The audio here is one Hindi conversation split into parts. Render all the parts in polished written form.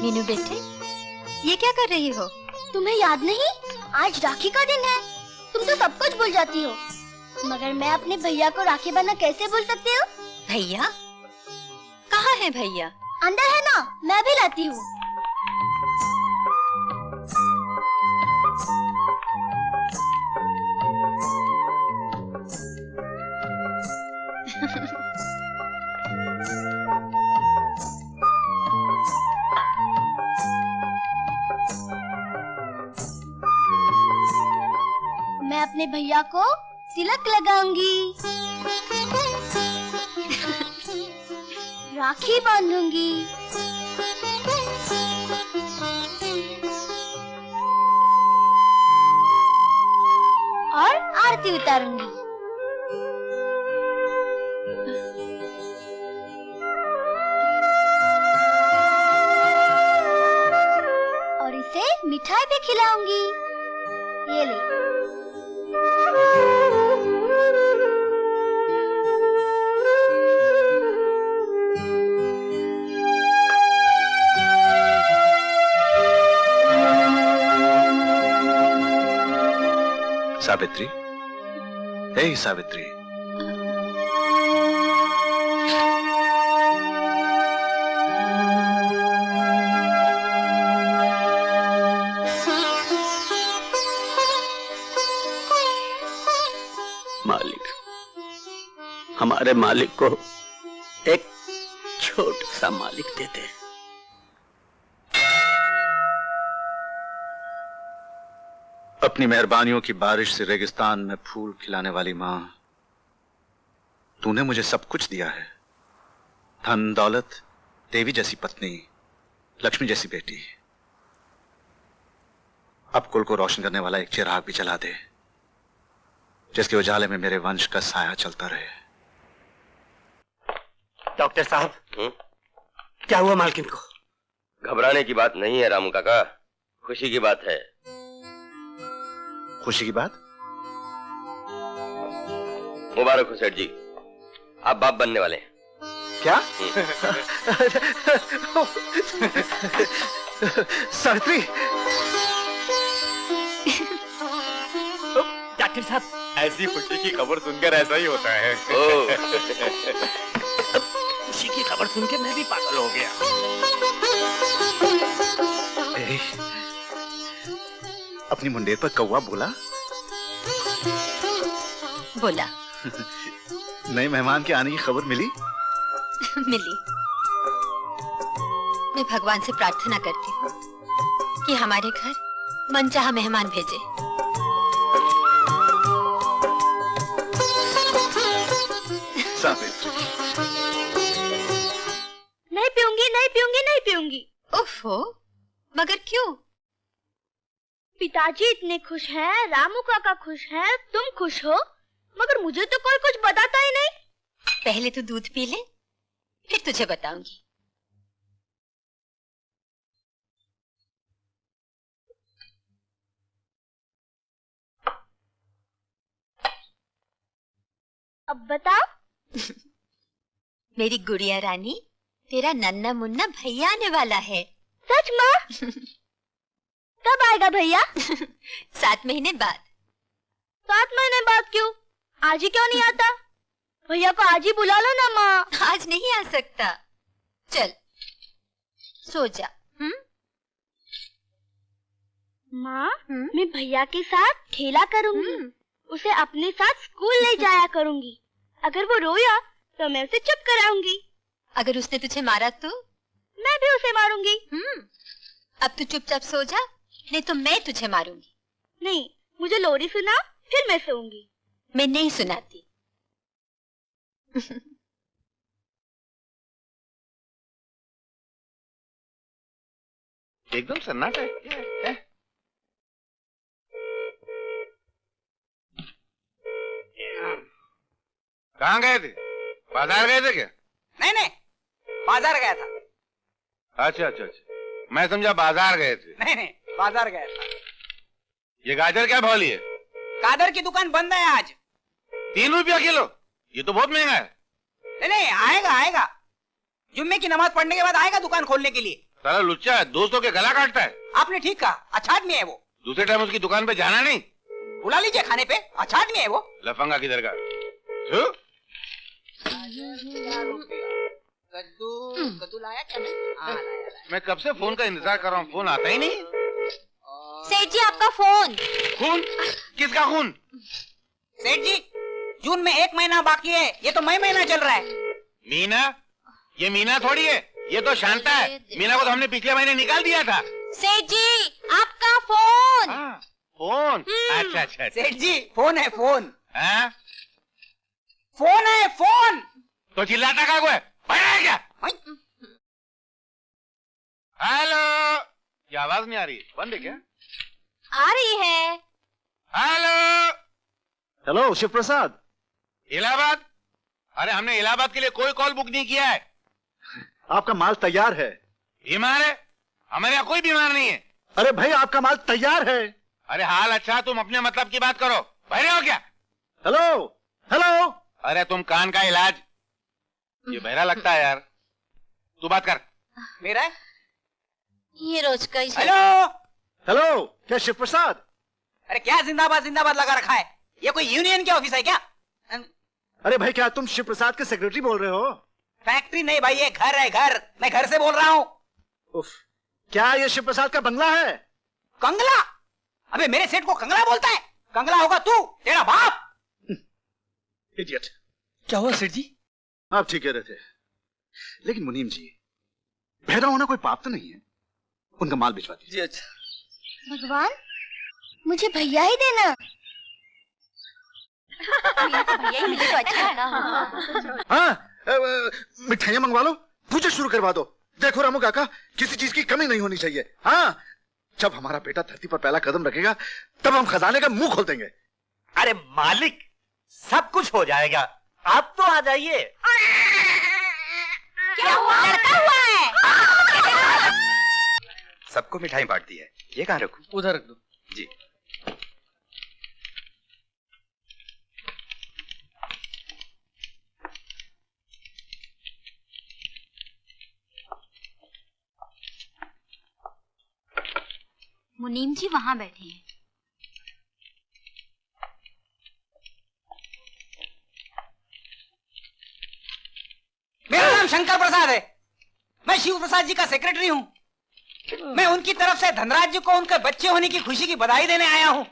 मीनू बेटे, ये क्या कर रही हो? तुम्हें याद नहीं, आज राखी का दिन है। तुम तो सब कुछ भूल जाती हो, मगर मैं अपने भैया को राखी बांधना कैसे भूल सकती हूँ? भैया? कहाँ है भैया? अंदर है ना, मैं भी लाती हूँ। मैं अपने भैया को तिलक लगाऊंगी, राखी बांधूंगी, और आरती उतारूंगी। और इसे मिठाई भी खिलाऊंगी। ये ले। सावित्री, हे सावित्री, मालिक, हमारे मालिक को एक छोटा सा मालिक देते। अपनी मेहरबानियों की बारिश से रेगिस्तान में फूल खिलाने वाली मां, तूने मुझे सब कुछ दिया है। धन दौलत, देवी जैसी पत्नी, लक्ष्मी जैसी बेटी। अब कुल को रोशन करने वाला एक चिराग भी जला दे, जिसके उजाले में मेरे वंश का साया चलता रहे। डॉक्टर साहब, क्या हुआ मालकिन को? घबराने की बात नहीं है रामू काका, खुशी की बात है। खुशी की बात? मुबारक हो सेठ जी, आप बाप बनने वाले हैं। क्या? सावित्री! डॉक्टर साहब, ऐसी खुशी की खबर सुनकर ऐसा ही होता है। खुशी की खबर सुन के मैं भी पागल हो गया। अपनी मुंडेर पर कौवा बोला? बोला। नए मेहमान के आने की खबर मिली? मिली। मैं भगवान से प्रार्थना करती हूँ कि हमारे घर मनचाहा मेहमान भेजे। सावित्री, नहीं पीऊंगी, नहीं पीऊंगी, नहीं पीऊंगी। ओफो, मगर क्यों? पिताजी इतने खुश हैं, रामू काका खुश हैं, तुम खुश हो, मगर मुझे तो कोई कुछ बताता ही नहीं। पहले तो दूध पी ले, फिर तुझे बताऊंगी। अब बताओ। मेरी गुड़िया रानी, तेरा नन्ना मुन्ना भैया आने वाला है। सच माँ? कब आएगा भैया? 7 महीने बाद। 7 महीने बाद क्यों? आज ही क्यों नहीं आता? भैया को आज ही बुला लो ना माँ। आज नहीं आ सकता। चल सो जा। माँ, मैं भैया के साथ खेला करूंगी, उसे अपने साथ स्कूल ले जाया करूंगी। अगर वो रोया तो मैं उसे चुप कराऊंगी। अगर उसने तुझे मारा तो? मैं भी उसे मारूंगी। अब तू चुपचाप सो जा, नहीं तो मैं तुझे मारूंगी। नहीं, मुझे लोरी सुना, फिर मैं सोऊंगी। मैं नहीं सुनाती। एकदम सन्नाटा है। कहाँ गए थे? बाजार गए थे क्या? नहीं नहीं, बाजार गया था। अच्छा अच्छा अच्छा, मैं समझा बाजार गए थे। नहीं नहीं, बाजार गया था। ये गाजर क्या भाव लिए? गाजर की दुकान बंद है आज। 3 रुपया किलो? ये तो बहुत महंगा है। नहीं नहीं, आएगा आएगा, जुम्मे की नमाज पढ़ने के बाद आएगा दुकान खोलने के लिए। साला लुच्चा है, दोस्तों के गला काटता है। आपने ठीक कहा, अच्छा आदमी है वो। दूसरे टाइम उसकी दुकान पे जाना नहीं। बुला लीजिए खाने पे, अच्छा आदमी है वो। लफंगा किधर का? कद्दू लाया क्या? लाया। मैं कब से फोन का इंतजार कर रहा हूँ, फोन आता ही नहीं। सेठ जी आपका फोन। खून? किसका खून? सेठ जी, जून में 1 महीना बाकी है, ये तो मई महीना चल रहा है। मीना? ये मीना थोड़ी है, ये तो शांता है। मीना को तो हमने पिछले महीने निकाल दिया था। सेठ जी आपका फोन। फोन? अच्छा अच्छा अच्छा। सेठ जी फोन है, फोन। हाँ? फोन है, फोन। तो चिल्लाता का कोई? बड़ा है क्या? हेलो? ये आवाज नहीं आ रही, बंद है क्या? आ रही है। हेलो? हेलो शिव प्रसाद। इलाहाबाद? अरे हमने इलाहाबाद के लिए कोई कॉल बुक नहीं किया है। आपका माल तैयार है। बीमार है? हमारे यहाँ कोई बीमार नहीं है। अरे भाई आपका माल तैयार है। अरे हाल अच्छा, तुम अपने मतलब की बात करो। बहरे हो क्या? Hello hello. अरे तुम कान का इलाज। ये बहरा लगता है यार। तू बात कर। मेरा है? ये रोज का ही। हेलो। हेलो, क्या शिव प्रसाद? अरे क्या जिंदाबाद जिंदाबाद लगा रखा है? ये कोई यूनियन के ऑफिस है क्या? अरे भाई क्या तुम शिव प्रसाद के सेक्रेटरी बोल रहे हो? फैक्ट्री नहीं भाई, ये घर है, घर। मैं घर से बोल रहा हूँ। उफ, क्या ये शिव प्रसाद का बंगला है? कंगला? अबे मेरे सेठ को कंगला बोलता है? कंगला होगा तू, तेरा बाप। इडियट। क्या हुआ सेठ जी? आप ठीक कह रहे थे, लेकिन मुनीम जी, बहरा होना कोई पाप तो नहीं है। उनका माल भिजवा दीजिए। जी अच्छा। भगवान, मुझे भैया ही देना। भैया ही मिले तो अच्छा ना। हाँ, मिठाइयाँ मंगवा लो, पूजा शुरू करवा दो। देखो रामू काका, किसी चीज की कमी नहीं होनी चाहिए। हाँ, जब हमारा बेटा धरती पर पहला कदम रखेगा, तब हम खजाने का मुंह खोल देंगे। अरे मालिक, सब कुछ हो जाएगा, आप तो आ जाइए। क्या हुआ? लड़का हुआ है। सबको मिठाई बांट दी है, ये कहाँ रखूं? उधर रख दो। जी। मुनीम जी वहाँ बैठे हैं। मेरा नाम शंकर प्रसाद है, मैं शिव प्रसाद जी का सेक्रेटरी हूँ। मैं उनकी तरफ से धनराज जी को उनके बच्चे होने की खुशी की बधाई देने आया हूँ।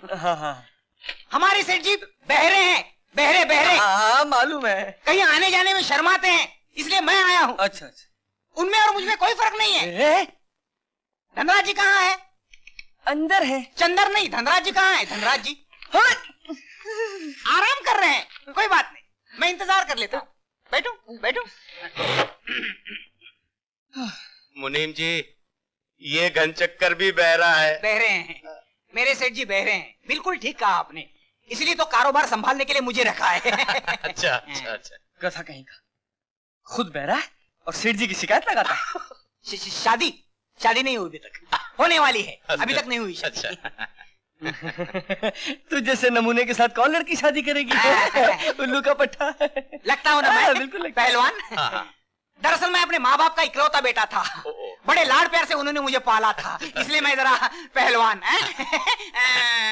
हमारे सेठ जी बहरे हैं, बहरे बहरे। हाँ मालूम है। कहीं आने जाने में शर्माते हैं, इसलिए मैं आया हूँ। अच्छा अच्छा। उनमें और मुझमें कोई फर्क नहीं है। धनराज जी कहाँ है? अंदर है। चंदर नहीं, धनराज जी कहाँ है? धनराज जी आराम कर रहे हैं, कोई बात नहीं, मैं इंतजार कर लेता हूँ। बैठो बैठो। मुनीम जी, ये घनचक्कर भी बहरा है। बहरे हैं, मेरे सेठ जी बहरे हैं। बिल्कुल ठीक कहा आपने, इसलिए तो कारोबार संभालने के लिए मुझे रखा है। अच्छा अच्छा अच्छा। कथा कहीं का, खुद बहरा है और सेठ जी की शिकायत लगाता है। शादी शादी नहीं हुई अभी तक, होने वाली है, अभी तक नहीं हुई शादी। अच्छा। तू जैसे नमूने के साथ कौन लड़की शादी करेगी? उल्लू का पट्टा। लगता हूँ ना मैं बिल्कुल लगता है। पहलवान। दरअसल मैं अपने माँ बाप का इकलौता बेटा था, बड़े लाड़ प्यार से उन्होंने मुझे पाला था, इसलिए मैं जरा पहलवान।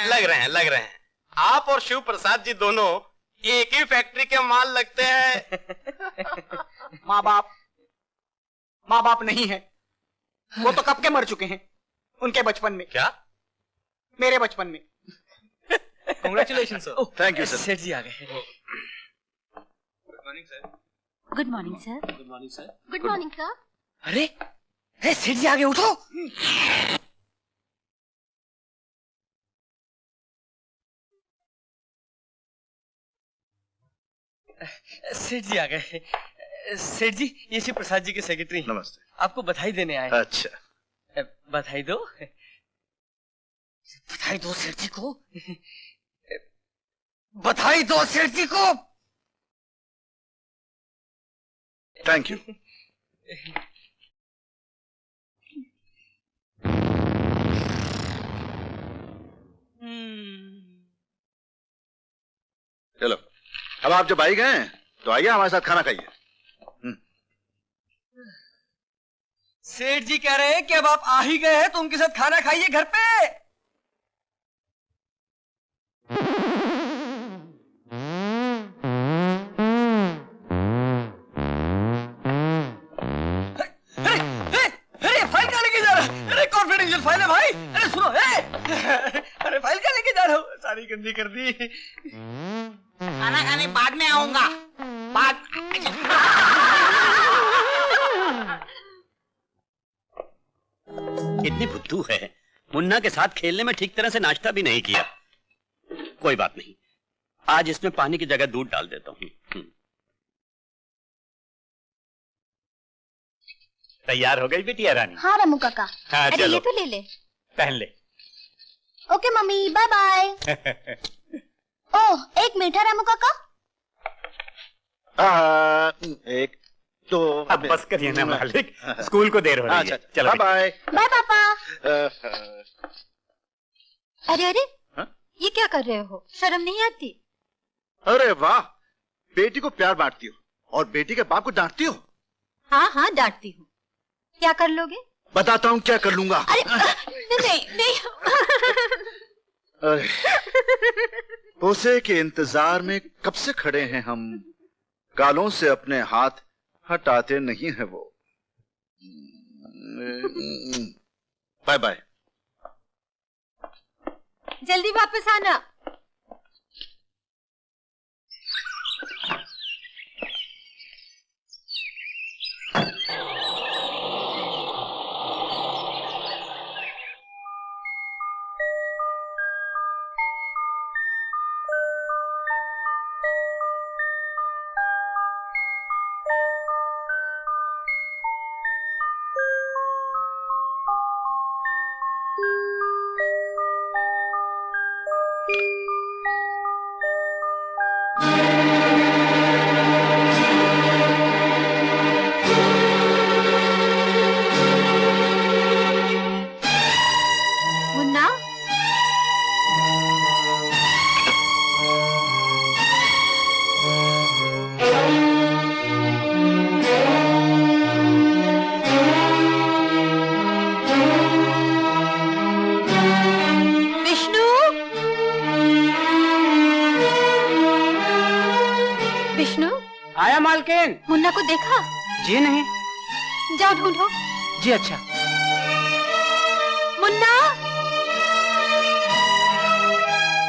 लग रहे हैं आप और शिव प्रसाद जी दोनों एक ही फैक्ट्री के माल लगते हैं। माँ बाप नहीं है, वो तो कब के मर चुके हैं, उनके बचपन में। क्या? मेरे बचपन में। Congratulation sir. Thank you sir. सेठ जी आ गए। Good morning sir. Good morning sir. Good morning sir. Good morning sir. अरे सेठ जी आ गए, उठो। सेठ जी आ गए। सेठ जी, ये शिव प्रसाद जी के सेक्रेटरी। नमस्ते। आपको बधाई देने आए। अच्छा, बधाई दो, बधाई दो सेठ जी को, बधाई दो सेठ जी को। Thank you. चलो, अब आप जब आई गए तो आइए हमारे साथ खाना खाइए। सेठ जी कह रहे हैं कि अब आप आ ही गए हैं तो उनके साथ खाना खाइए घर पे। अरे फाइल कहाँ लेके जा रहा है? अरे कॉन्फिडेंशियल फाइल है भाई। अरे सुनो, अरे फाइल कहाँ लेके जा रहा हूँ? सारी गंदी कर दी। खाना खाने बाद में आऊंगा। बाद इतनी बुद्धू है, मुन्ना के साथ खेलने में ठीक तरह से नाश्ता भी नहीं किया। कोई बात नहीं, आज इसमें पानी की जगह दूध डाल देता हूँ। तैयार हो गई बिटिया रानी? हाँ रामू काका। हाँ अरे चलो ये तो ले ले। पहन ले। Okay mummy, bye bye. Oh, एक मीठा रामू काका। एक तो अब बस करिए ना मालिक, स्कूल को देर हो रही है। चलो बाय बाय पापा। अरे अरे हाँ? ये क्या कर रहे हो? शर्म नहीं आती? अरे वाह, बेटी को प्यार बांटती हो और बेटी के बाप को डांटती हो। हाँ हाँ डांटती हूँ। क्या कर लोगे? बताता हूँ क्या कर लूंगा। अरे नहीं नहीं। अरे, पोसे के इंतजार में कब से खड़े हैं हम, गालों से अपने हाथ हटाते नहीं है वो। Bye bye. जल्दी वापस आना। मुन्ना, विष्णु, विष्णु, आया मालकिन? मुन्ना को देखा? जी नहीं। जाओ ढूंढो। जी अच्छा। मुन्ना,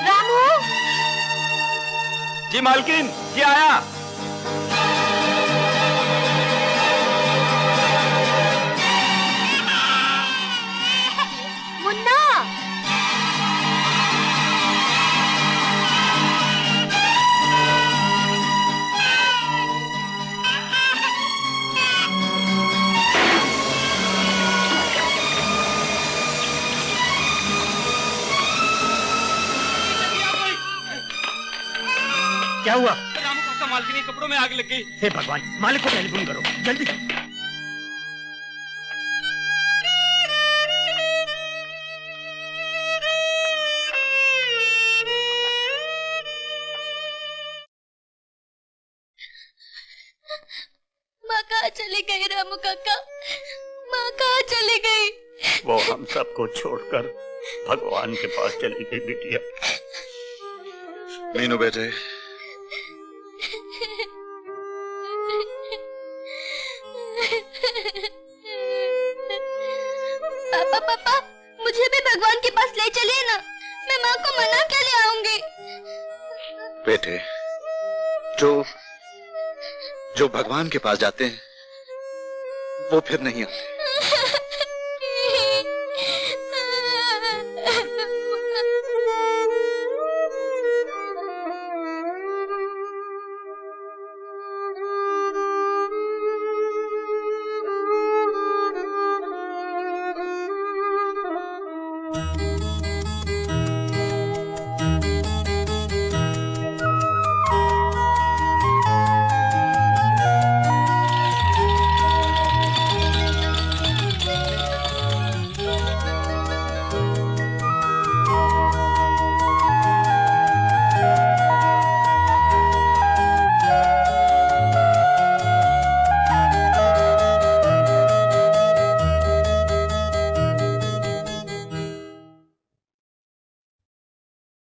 रामू, जी मालकिन, जी आया। मुन्ना, क्या हुआ? रामू काका, मालकिन के कपड़ों में आग लग गई। हे भगवान, मालिक को टेलीफोन करो जल्दी। माँ कहाँ चली गई रामू काका? माँ कहाँ चली गई? वो हम सबको छोड़कर भगवान के पास चली गई बिटिया। मीनू बेटे, पापा पापा, मुझे भी भगवान के पास ले चलिए ना। मैं माँ को मना के ले आऊंगी। बेटे, जो भगवान के पास जाते हैं वो फिर नहीं आते।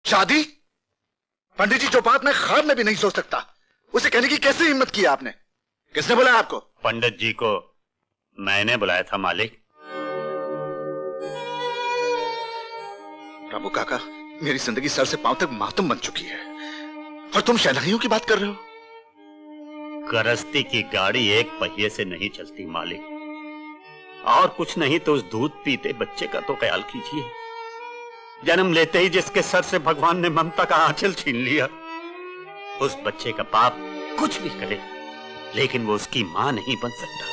शादी? पंडित जी, जो बात मैं ख्वाब में भी नहीं सोच सकता, उसे कहने की कैसे हिम्मत की आपने? किसने बुलाया आपको? पंडित जी को मैंने बुलाया था मालिक। रामू काका, मेरी जिंदगी सर से पांव तक मातम बन चुकी है और तुम शहनाइयों की बात कर रहे हो? गृहस्थी की गाड़ी एक पहिए से नहीं चलती मालिक, और कुछ नहीं तो उस दूध पीते बच्चे का तो ख्याल कीजिए। जन्म लेते ही जिसके सर से भगवान ने ममता का आंचल छीन लिया, उस बच्चे का बाप कुछ भी करे लेकिन वो उसकी मां नहीं बन सकता।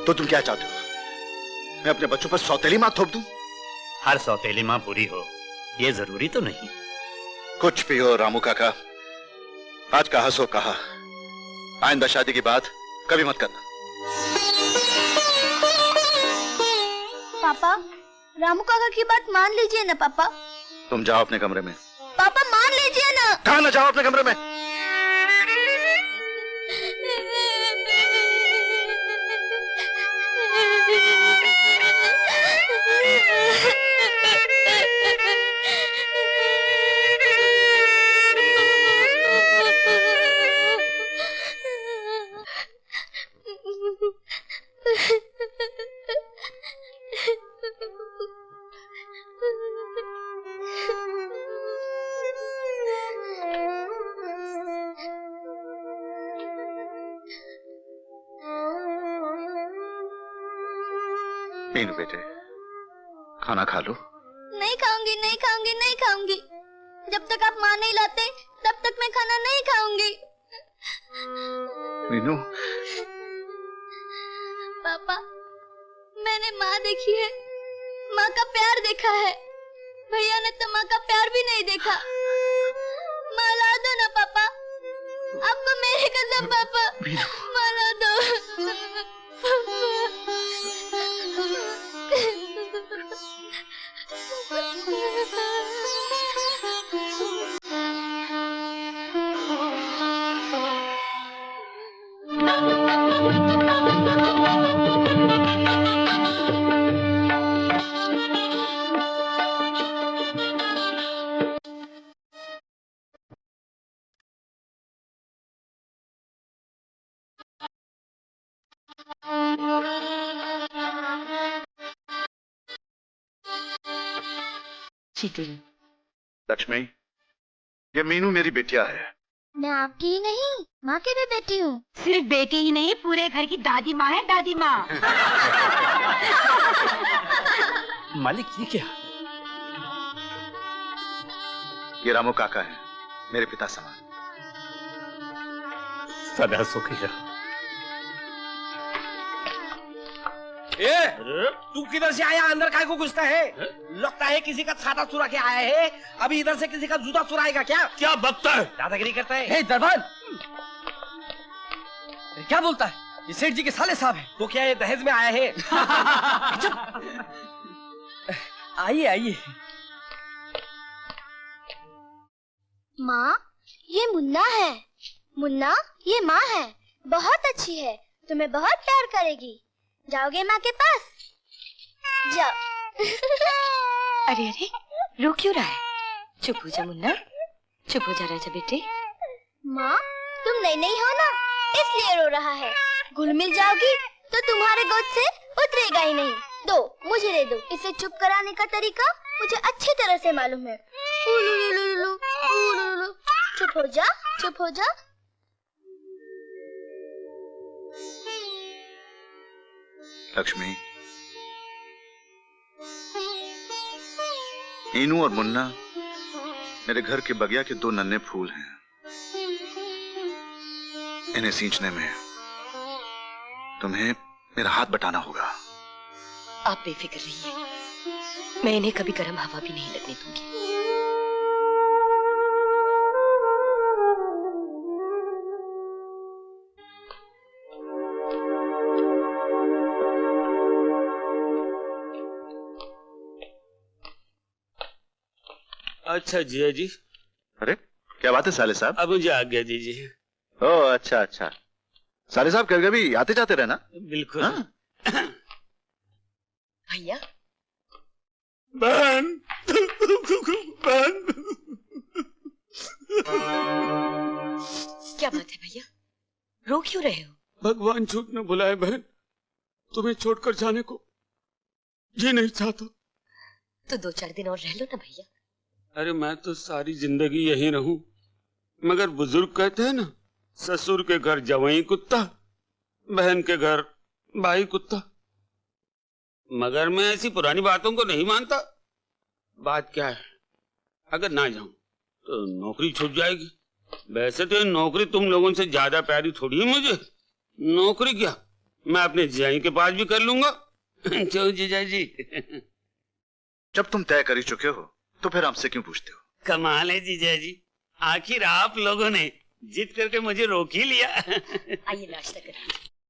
तो तुम क्या चाहते हो? मैं अपने बच्चों पर सौतेली मां थोप दूं? हर सौतेली मां बुरी हो ये जरूरी तो नहीं। कुछ भी हो रामू काका, आज कहा सो कहा, आइंदा शादी की बात कभी मत करना। पापा, रामू काका की बात मान लीजिए ना पापा। तुम जाओ अपने कमरे में। पापा मान लीजिए ना। कहा ना जाओ अपने कमरे में। मीनू बेटे, खाना खा लो। नहीं खाऊंगी, नहीं खाऊंगी, नहीं खाऊंगी। जब तक आप माँ नहीं लाते तब तक मैं खाना नहीं खाऊंगी। मीनू। पापा, मैंने माँ देखी है, माँ का प्यार देखा है। भैया ने तो माँ का प्यार भी नहीं देखा। माँ ला दो ना पापा, आपको मेरी कसम पापा, माँ ला दो। लक्ष्मी, ये मीनू मेरी बेटिया है। मैं आपकी ही नहीं, माँ की भी बेटी हूँ। सिर्फ बेटी ही नहीं, पूरे घर की दादी माँ है, दादी माँ। मालिक ये क्या? ये रामू काका है, मेरे पिता समान। सदा सुखी रहो। तू किधर से आया? अंदर काय को घुसता है? लगता है किसी का छाता चुरा के आया है। अभी इधर से किसी का जूता चुराएगा क्या? क्या बकता है? दादागिरी करता है। दरबान, क्या बोलता है? ये सेठ जी के साले साहब हैं। तो क्या ये दहेज में आया है? आइए आइए। माँ, ये मुन्ना है। मुन्ना, ये माँ है, बहुत अच्छी है, तुम्हें बहुत प्यार करेगी। जाओगे माँ के पास? जाओ। अरे अरे, रो क्यों रहा है? चुप हो जा मुन्ना, चुप हो जा राजा बेटे। माँ, तुम नई नई हो ना, इसलिए रो रहा है। घुल मिल जाओगी तो तुम्हारे गोद से उतरेगा ही नहीं। दो, मुझे दे दो। इसे चुप कराने का तरीका मुझे अच्छी तरह से मालूम है। चुप हो जा, चुप हो जा। लक्ष्मी, मीनू और मुन्ना मेरे घर के बगिया के दो नन्हे फूल हैं। इन्हें सींचने में तुम्हें मेरा हाथ बटाना होगा। आप बेफिक्र रहिए, मैं इन्हें कभी गर्म हवा भी नहीं लगने दूंगी। अच्छा जिया जी। अरे क्या बात है साले साहब? अब मुझे आज्ञा दीजिए। ओह अच्छा अच्छा, साले साहब कभी कभी आते जाते रहना। बिल्कुल। भैया, बहन, बहन। क्या बात है भैया, रो क्यों रहे हो? भगवान झूठ न बुलाए बहन, तुम्हें छोड़कर जाने को जी नहीं चाहता। तो 2-4 दिन और रह लो ना भैया। अरे मैं तो सारी जिंदगी यहीं रहूं, मगर बुजुर्ग कहते हैं ना, ससुर के घर जवाई कुत्ता, बहन के घर भाई कुत्ता। मगर मैं ऐसी पुरानी बातों को नहीं मानता। बात क्या है, अगर ना जाऊं तो नौकरी छूट जाएगी। वैसे तो ये नौकरी तुम लोगों से ज्यादा प्यारी थोड़ी है मुझे। नौकरी क्या, मैं अपने जियाई के पास भी कर लूंगा। चलो जीजा जी। जब तुम तय कर ही चुके हो तो फिर हमसे क्यों पूछते हो? कमाल है जीजा जी, आखिर आप लोगों ने जिद करके मुझे रोक ही लिया। आइए नाश्ता करें।